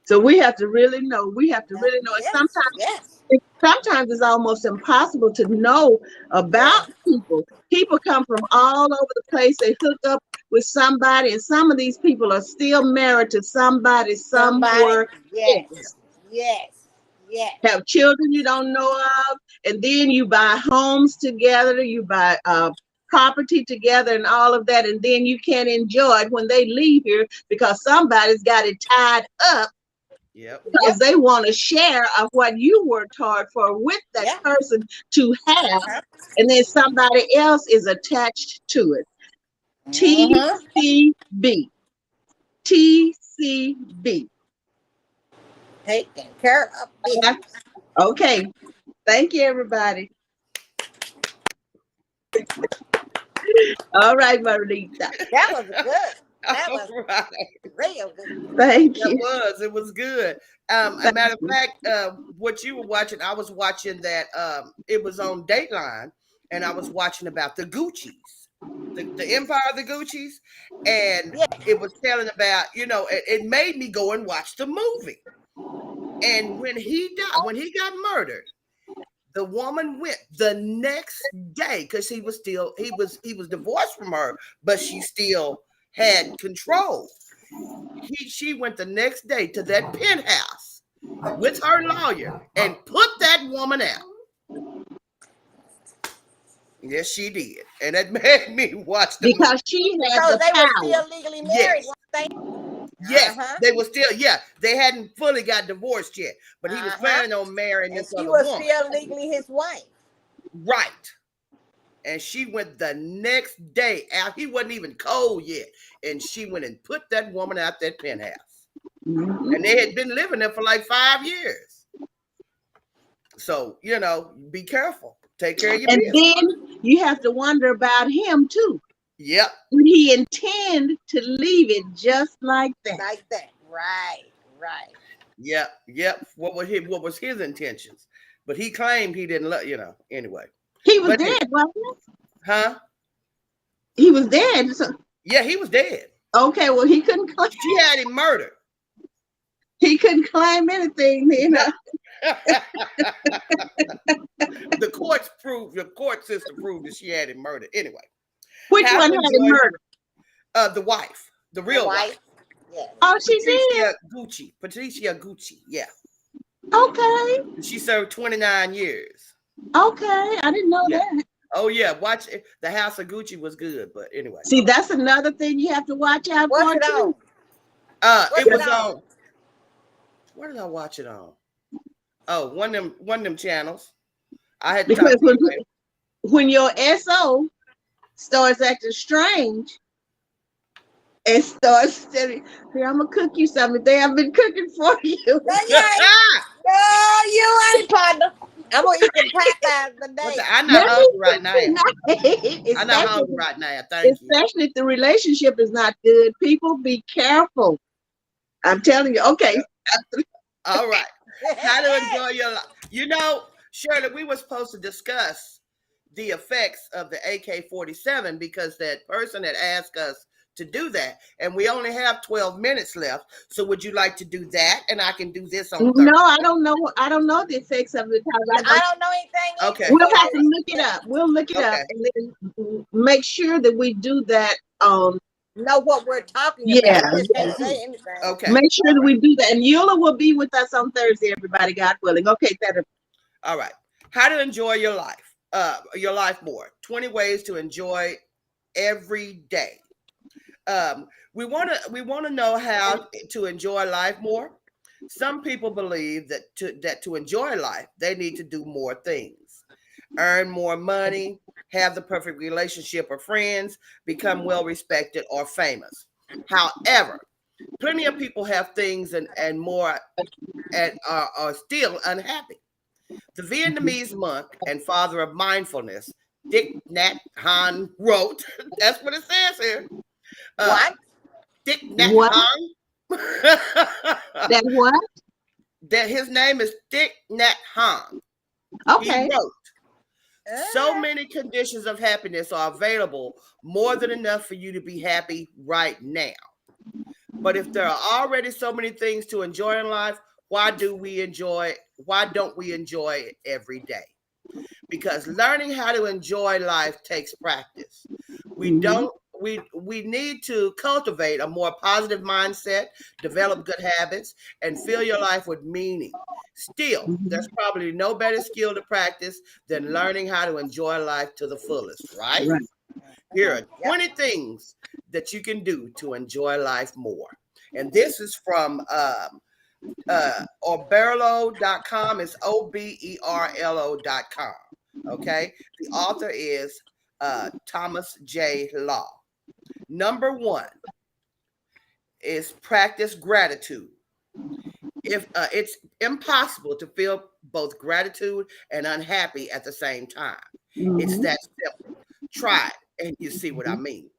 So we have to really know. We have to really know. And Yes, yes, sometimes it's almost impossible to know about yes. people. People come from all over the place. They hook up with somebody, and some of these people are still married to somebody Somebody, somewhere yes, else. yes, yes. Have children you don't know of, and then you buy homes together, you buy property together, and all of that, and then you can't enjoy it when they leave here because somebody's got it tied up Yep. because Yep, they want to share of what you worked hard for with that yep. person to have, Uh-huh. and then somebody else is attached to it. Mm-hmm. TCB. TCB. Taking care of business. Okay. Thank you, everybody. All right, Marita. That was good. That All was right. real good. Thank It you. was. It was good. A Thank matter of you. fact, what you were watching, I was watching that. It was on Dateline, and I was watching about the Gucci's, the Empire of the Gucci's, and Yeah. it was telling about, it made me go and watch the movie. And when he died, when he got murdered, the woman went the next day because he was divorced from her, but she still had control. She went the next day to that penthouse with her lawyer and put that woman out. Yes, she did. And that made me watch the movie. Because she had Because the they were power. still legally married, Yes. weren't they? Yes. Uh-huh. They were still, yeah, they hadn't fully got divorced yet, but he was Uh-huh. planning on marrying And this she other was woman. still legally his wife. Right. And she went the next day out. He wasn't even cold yet. And she went and put that woman out that penthouse. Mhm. And they had been living there for like 5 years. So, be careful. Take care of your And business. then you have to wonder about him too. Yep. Did he intend to leave it just like that? Like that. Right, right. Yep. What was his intentions? But he claimed he didn't anyway. He was But dead, wasn't huh? he? He was dead. So, Yeah, he was dead. okay, well he couldn't claim, She had him murdered. he couldn't claim anything, No. The court system proved that she had him murdered. Anyway, Which how one to had him enjoy murdered? the wife, the The real wife. wife, Yes. Oh, she did. Patricia Gucci. Yeah, Okay. she served 29 years. Okay. I didn't know Yeah. that. Oh yeah, watch it. The House of Gucci was good, but anyway. See, that's another thing you have to watch out What's for it on? too. It What's was it on? on. Where did I watch it on? Oh, one of them channels. I had Because talked to you. when your SO starts acting strange and starts telling, here, I'm gonna cook you something. They have been cooking for you. No, you ain't. No, you ain't, partner. I'm gonna eat the Popeyes today. I'm not Let hungry me right now. I'm not hungry especially, right now. Thank you. especially if the relationship is not good. People, be careful. I'm telling you. Okay. All right. How to enjoy your life. Shirley, we were supposed to discuss the effects of the AK-47 because that person had asked us to do that. And we only have 12 minutes left. So would you like to do that? And I can do this on Thursday. No, I don't know. I don't know the effects of it because I don't know anything. Okay. we'll All have to right. look it up. We'll look it up Okay. and then make sure that we do that. Know what we're talking Yeah. about. We just can't say anything. Okay. Make sure that we do that. And Eula will be with us on Thursday, everybody, God willing. Okay, All right. How to enjoy your life. Your life more. 20 ways to enjoy every day. We want to know how to enjoy life more. Some people believe that to enjoy life, they need to do more things, earn more money, have the perfect relationship or friends, become well respected or famous. However, plenty of people have things and more and are still unhappy. The Vietnamese monk and father of mindfulness, Thich Nhat Hanh wrote, that's what it says here. What? Thich Nhat What? Hanh. that what? That his name is Thich Nhat Hanh. Okay. He wrote, So many conditions of happiness are available, more than enough for you to be happy right now. But if there are already so many things to enjoy in life, why don't we enjoy it every day? Because learning how to enjoy life takes practice. We Mm-hmm. don't we need to cultivate a more positive mindset, develop good habits, and fill your life with meaning. Still, Mm-hmm. there's probably no better skill to practice than learning how to enjoy life to the fullest, right? Right. Here are Yep. 20 things that you can do to enjoy life more. And this is from oberlo.com. It's oberlo.com. Okay. The author is Thomas J. Law. Number one is practice gratitude. If it's impossible to feel both gratitude and unhappy at the same time, it's Mm-hmm. that simple. Try it and you see what I mean.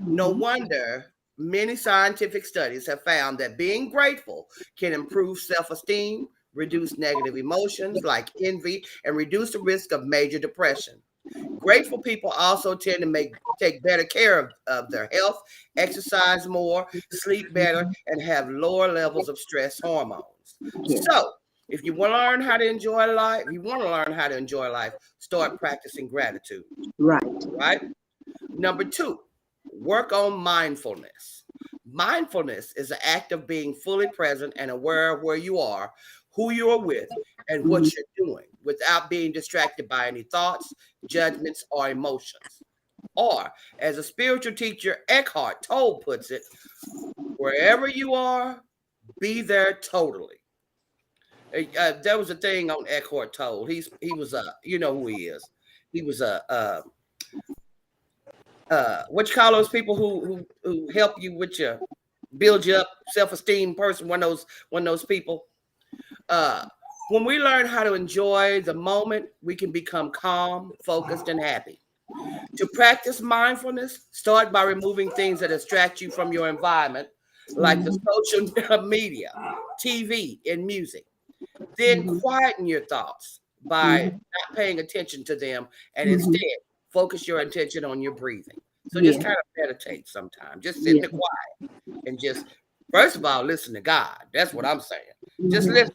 No Mm-hmm. wonder many scientific studies have found that being grateful can improve self esteem, reduce negative emotions like envy, and reduce the risk of major depression. Grateful people also tend to take better care of their health, exercise more, sleep better, and have lower levels of stress hormones. Yes. So, if you want to learn how to enjoy life, start practicing gratitude, Right. right? Number two, work on mindfulness. Mindfulness is an act of being fully present and aware of where you are, who you are with, and Mm-hmm. what you're doing without being distracted by any thoughts, judgments, or emotions. Or, as a spiritual teacher Eckhart Tolle puts it, wherever you are, be there totally. There was a thing on Eckhart Tolle. He was you know who he is. He was what you call those people who help you with your build you up self-esteem person, one of those people. uh when we learn how to enjoy the moment, we can become calm, focused, and happy. To practice mindfulness, start by removing things that distract you from your environment, like the Mm-hmm. social media, TV, and music. Then Mm-hmm. quieten your thoughts by Mm-hmm. not paying attention to them, and Mm-hmm. instead focus your attention on your breathing. So just Yes. kind of meditate sometimes. Just sit in Yes. the quiet and just, first of all, listen to God. That's what I'm saying. Just Mm-hmm. listen.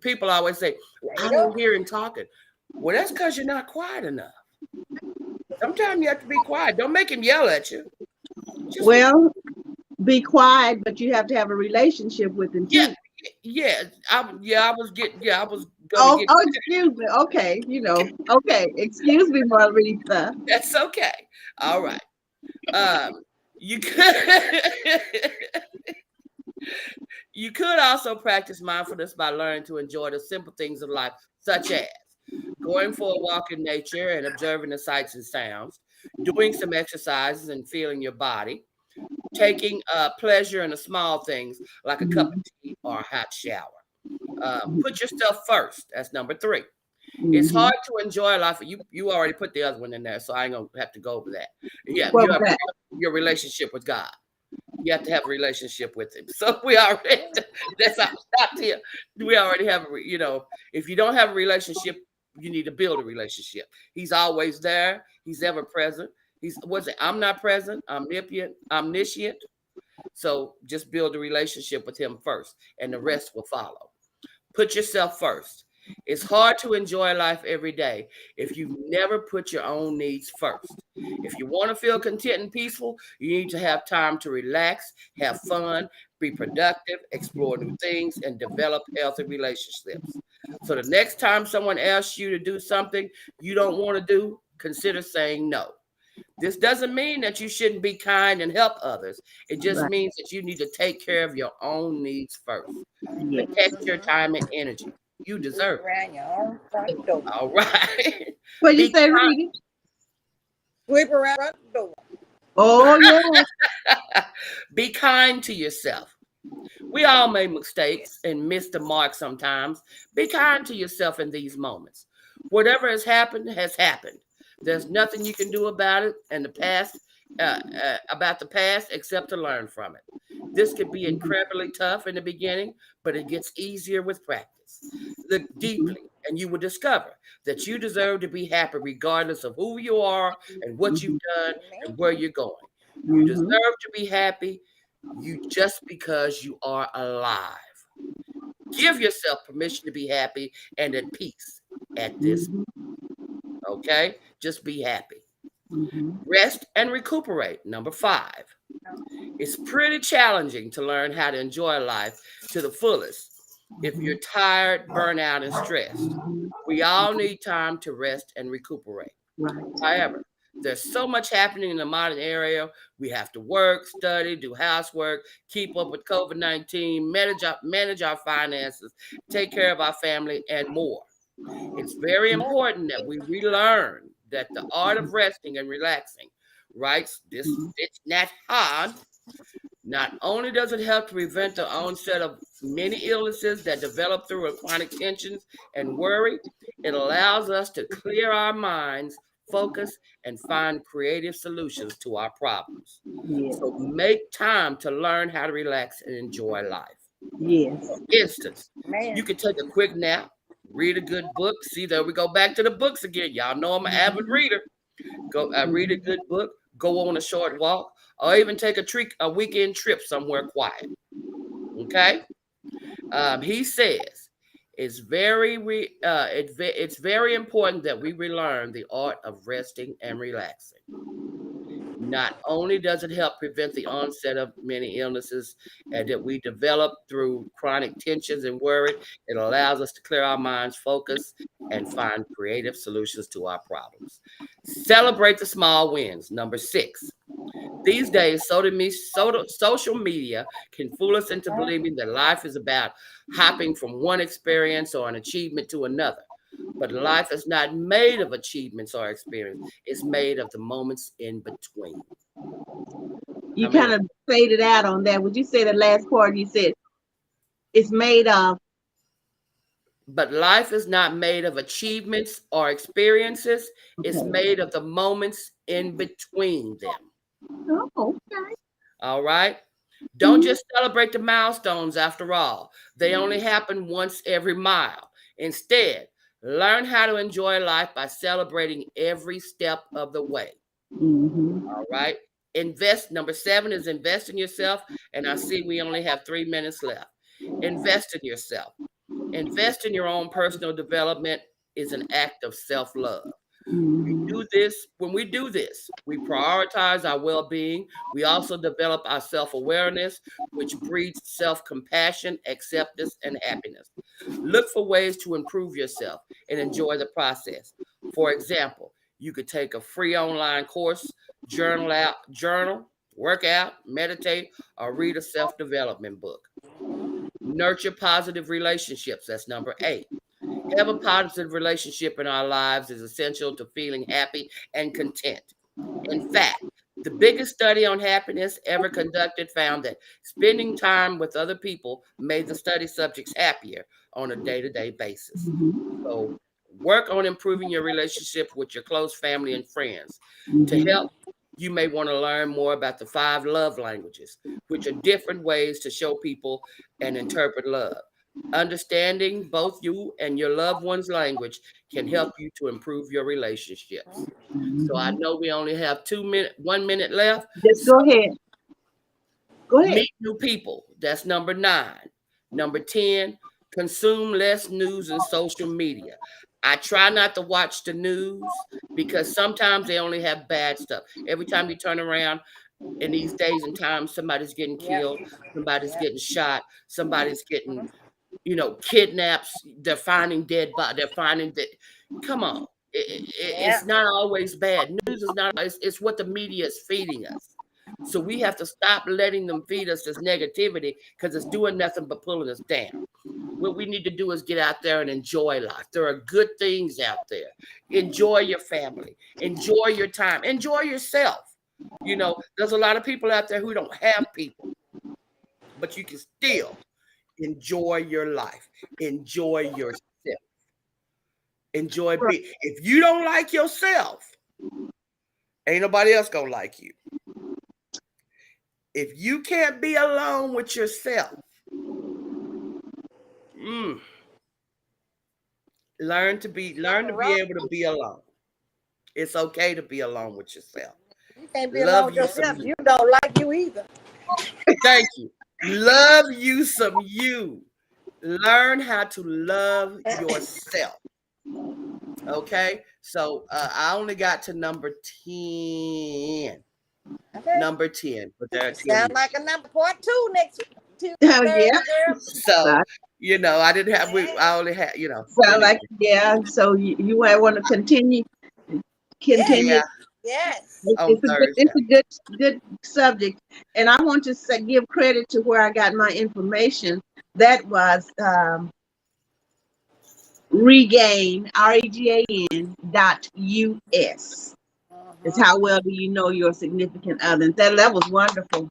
People always say, well, There you I go. don't hear him talking. Well, that's because you're not quiet enough. Sometimes you have to be quiet. Don't make him yell at you. Just be quiet. Well, be quiet, but you have to have a relationship with him Yeah, too. yeah. I was gonna Oh, get oh, excuse me. Okay, okay. Excuse me, Merethah. that's okay. All right. Um, you could you could also practice mindfulness by learning to enjoy the simple things of life, such as going for a walk in nature and observing the sights and sounds, doing some exercises and feeling your body, taking pleasure in the small things like a cup of Mm-hmm. tea or a hot shower. Put yourself first. That's number three. It's Mm-hmm. hard to enjoy life. You already put the other one in there, so I ain't gonna have to go over that. Yeah, What was that? your relationship with God. You have to have a relationship with Him. So we already that's how I stopped here. We already have if you don't have a relationship, you need to build a relationship. He's always there. He's ever present. He's what's it? I'm not present. Omniscient. So just build a relationship with Him first, and the rest will follow. Put yourself first. It's hard to enjoy life every day if you've never put your own needs first. If you want to feel content and peaceful, you need to have time to relax, have fun, be productive, explore new things, and develop healthy relationships. So the next time someone asks you to do something you don't want to do, consider saying no. This doesn't mean that you shouldn't be kind and help others. It just Right. means that you need to take care of your own needs first. Yes. Protect your time and energy. You Sweep deserve it. around your own front door. All right. What you Be say, Rita? Sweep around the front door. Oh, yes. be kind to yourself. We all make mistakes and miss the mark sometimes. Be kind to yourself in these moments. Whatever has happened has happened. There's nothing you can do about it, and the past about the past except to learn from it. This can be Mhm. incredibly tough in the beginning, but it gets easier with practice. Look Mhm. deeply, and you will discover that you deserve to be happy regardless of who you are and what you've Mhm. done and where you're going. You deserve Mhm. to be happy you just because you are alive. Give yourself permission to be happy and at peace at this. Mhm. Okay? Just be happy. Mhm. Rest and recuperate. Number 5. It's pretty challenging to learn how to enjoy life to the fullest if you're Mhm. tired, burnt out, and stressed. Mhm. We all need time to rest and recuperate. Right. However, there's so much happening in the modern era. We have to work, study, do housework, keep up with COVID-19, manage our finances, take care of our family, and more. It's very important that we relearn that the art of resting and relaxing, writes this Mhm. Thich Nhat Hanh. Not only does it help to prevent the onset of many illnesses that develop through chronic tensions and worry, it allows us to clear our minds, focus, and find creative solutions to our problems. Yes. So make time to learn how to relax and enjoy life. For Yes. instance, you Man. can take a quick nap, read a good book. See, there we go back to the books again. Y'all know I'm an avid Mhm. reader. Go read a Mhm. good book, go on a short walk, or even take a weekend trip somewhere quiet. Okay. He says it's very important that we relearn the art of resting and relaxing. Not only does it help prevent the onset of many illnesses that we develop through chronic tensions and worry, it allows us to clear our minds, focus, and find creative solutions to our problems. Celebrate the small wins. Number 6. These days, social media can fool us into believing that life is about hopping from one experience or an achievement to another. But life is not made of achievements or experience. It's made of the moments in between. You How many? kind of faded out on that. Would you say the last part you said it's made of? But life is not made of achievements or experiences. It's Okay. made of the moments in between them. Oh, okay. All right? Don't Mhm. just celebrate the milestones after all. They only happen once every mile. Instead, learn how to enjoy life by celebrating every step of the way. Mhm. All right? Invest. Number 7 is invest in yourself. And I see we only have 3 minutes left. Invest in yourself. Invest in your own personal development is an act of self love. We Mhm. do this when we do this. We prioritize our well being. We also develop our self awareness, which breeds self compassion, acceptance, and happiness. Look for ways to improve yourself and enjoy the process. For example, you could take a free online course, journal, work out, meditate, or read a self development book. Nurture positive relationships. That's number 8. Have a positive relationship in our lives is essential to feeling happy and content. In fact, the biggest study on happiness ever conducted found that spending time with other people made the study subjects happier on a day to day basis. Mhm. So, work on improving your relationship with your close family and friends. To Mhm. help, you may want to learn more about the 5 love languages, which are different ways to show people and interpret love. Understanding both you and your loved one's language can help you to improve your relationships. So I Mhm. know we only have 1 minute left. Just So go ahead. Go ahead. meet new people. That's number 9. Number 10, consume less news and social media. I try not to watch the news because sometimes they only have bad stuff. Every time you turn around in these days and times, somebody's getting Yep. killed, somebody's Yep. getting shot, somebody's getting kidnaps. They're finding dead bodies. They're finding that. Come on, it's Yep. not always bad. News is not. It's what the media is feeding us. So we have to stop letting them feed us this negativity because it's doing nothing but pulling us down. What we need to do is get out there and enjoy life. There are good things out there. Enjoy your family. Enjoy your time. Enjoy yourself. There's a lot of people out there who don't have people, but you can still enjoy your life. Enjoy yourself. Enjoy Right. If you don't like yourself, ain't nobody else gonna like you. If you can't be alone with yourself, learn to be able to be alone. It's okay to be alone with yourself. You can't be alone Love with you some yourself. you. You don't like you either. Thank you. Love you some you. Learn how to love yourself. Okay. So I only got to number 10. Okay. Number 10. But there are 10 Sound more. like a number part 2 next Tuesday, Yeah. girl. So, I didn't have, I only had, So anyway. like, yeah. So you might want to continue. Yes. Yeah, Yes. on It's Thursday. a good subject, and I want to give credit to where I got my information. That was regain regain.us. It's how well do you know your significant other? That was wonderful,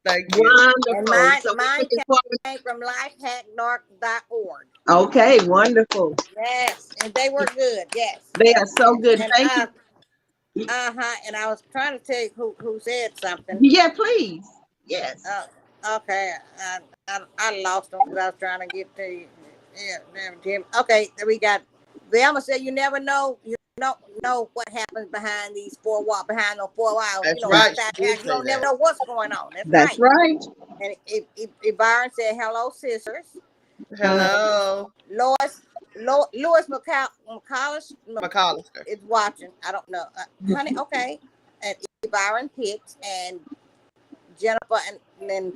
Thank you. And wonderful. So we're mine looking forward. came from lifehackdark.org. Okay, wonderful. Yes, and they were good. Yes, They yes, are so yes. good. And Thank you. and I was trying to tell you who said something. Yeah, please. Yes. Okay, I lost them because I was trying to get to you. Yeah, damn Jim. Okay, then we got Velma said you never know know what happens behind these four walls, behind those 4 walls. That's right. Outside She there, did you say don't never that. know what's going on. That's That's right. right. And if Byron said hello, sisters. Hello, Lewis McCullis McCollister. is watching. I don't know, honey. Okay, and Byron Pitts and Jennifer and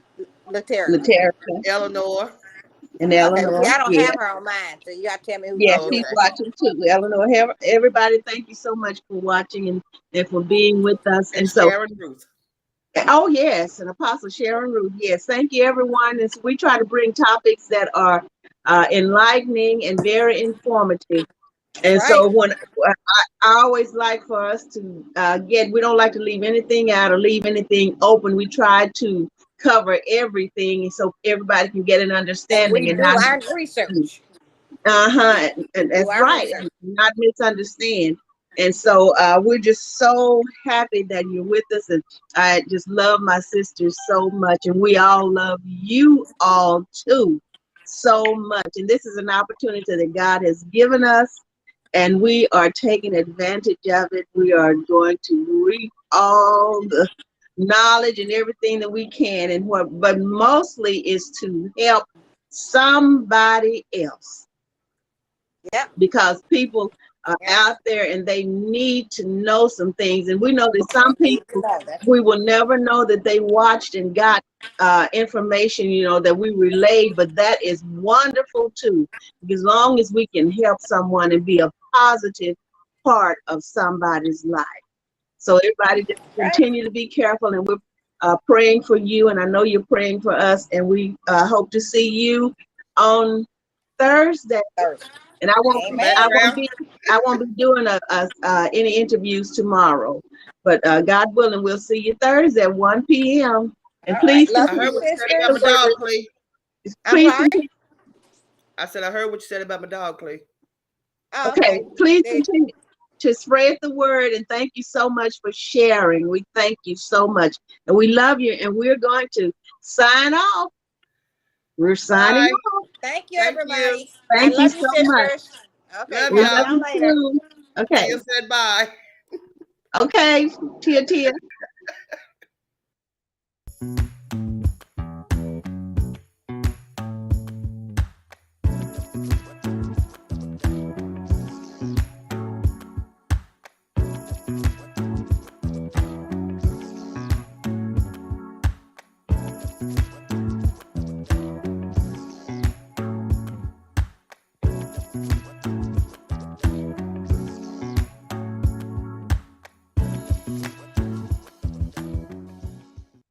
Laterica. Laterica Eleanor. and Okay, well, see, Eleanor. I don't Yeah. have her on mine, so you gotta tell me who's Yeah, on Oh, she's yours. okay. watching too. Eleanor, everybody, thank you so much for watching and for being with us. And And so, Sharon Ruth. oh yes, and Apostle Sharon Ruth. Yes, thank you, everyone. And so we try to bring topics that are enlightening and very informative. That's And right. so I always like for us to we don't like to leave anything out or leave anything open. We try to cover everything so everybody can get an And we understanding and do not. our research. And Do that's our right, research. and not misunderstand. And so we're just so happy that you're with us, and I just love my sisters so much, and we all love you all too so much. And this is an opportunity that God has given us, and we are taking advantage of it. We are going to reap all the knowledge and everything that we can, and but mostly is to help somebody else, Yep. because people are Yep. out there and they need to know some things. And we know that some They need to people, know that. we will never know that they watched and got information, that we relayed, but that is wonderful too. As long as we can help someone and be a positive part of somebody's life. So everybody just Right. continue to be careful, and we're praying for you, and I know you're praying for us, and we hope to see you on Thursday. Thursday. And I won't Amen. I won't be doing any interviews tomorrow, but God willing, we'll see you Thursday at 1 p.m. And All right. please Love I continue heard you, what you said the about my sisters. dog, word. Clee. I'm Please sorry. continue. I said I heard what you said about my dog, Clee. Oh, Okay, okay. please continue to spread the word, and thank you so much for sharing. We thank you so much, and we love you. And we're going to sign off. We're signing Bye. off. Thank you, Thank you. everybody. I Thank you love you, so much. sisters. Okay, Love We talk to love y'all. y'all you later. too. Okay. Tia said bye. Okay. Tia, Tia.